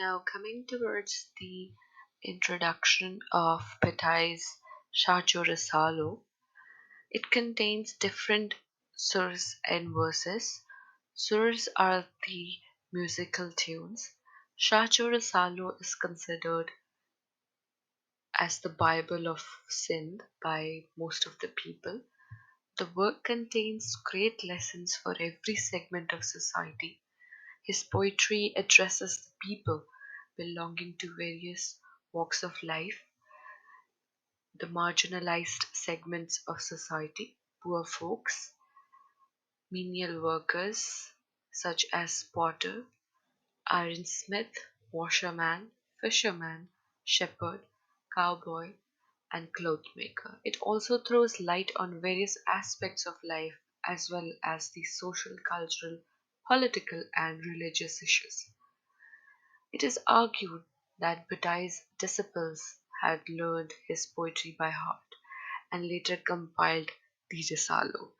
Now, coming towards the introduction of Bhittai's Shah Jo Risalo, it contains different surs and verses. Surs are the musical tunes. Shah Jo Risalo is considered as the Bible of Sindh by most of the people. The work contains great lessons for every segment of society. His poetry addresses the people belonging to various walks of life, the marginalized segments of society, poor folks, menial workers such as potter, ironsmith, washerman, fisherman, shepherd, cowboy, and clothmaker. It also throws light on various aspects of life as well as the social, cultural, political, and religious issues. It is argued that Bhattai's disciples had learned his poetry by heart and later compiled the Risalo.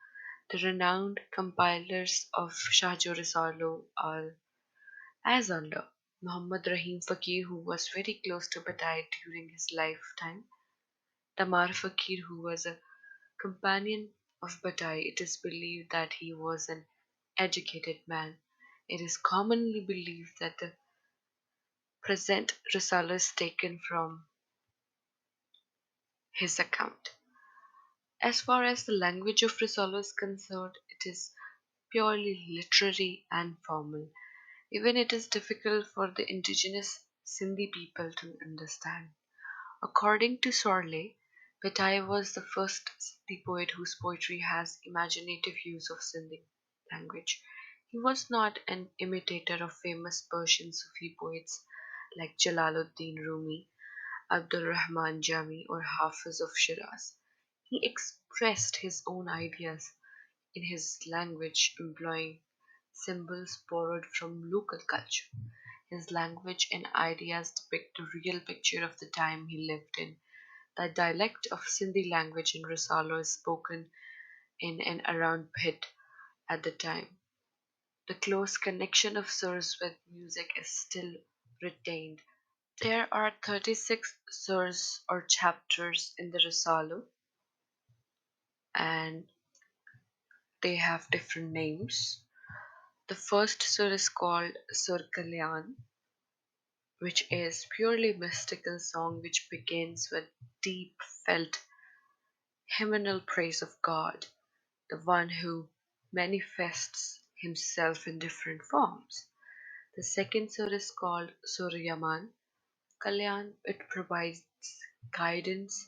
The renowned compilers of Shah Jo Risalo are as under Muhammad Rahim Fakir, who was very close to Bhattai during his lifetime, Tamar Fakir, who was a companion of Bhattai. It is believed that he was an educated man. It is commonly believed that the present Risala is taken from his account. As far as the language of Risala is concerned, it is purely literary and formal. Even it is difficult for the indigenous Sindhi people to understand. According to Sorley, Bhitai was the first Sindhi poet whose poetry has imaginative use of Sindhi language. He was not an imitator of famous Persian Sufi poets like Jalaluddin Rumi, Abdul Rahman Jami, or Hafiz of Shiraz. He expressed his own ideas in his language, employing symbols borrowed from local culture. His language and ideas depict the real picture of the time he lived in. The dialect of Sindhi language in Risalo is spoken in and around Bhit at the time. The close connection of Surs with music is still retained. There are 36 Surs or chapters in the Risalo, and they have different names. The first sur is called Sur Kalyan, which is purely mystical song which begins with deep felt hymnal praise of God, the one who manifests himself in different forms. The second sur is called Sur Yaman Kalyan. It provides guidance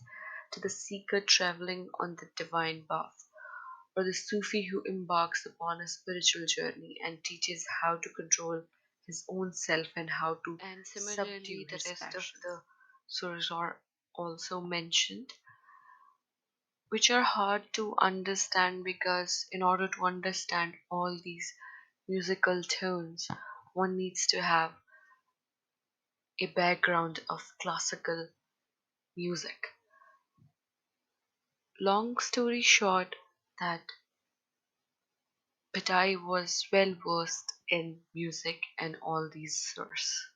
to the seeker traveling on the divine path, or the Sufi who embarks upon a spiritual journey and teaches how to control his own self and how to And subdue similarly, the his rest of passions. the Surahs are also mentioned, which are hard to understand because, in order to understand all these musical tones, one needs to have a background of classical music. Long story short, that Bhatai was well versed in music and all these sources.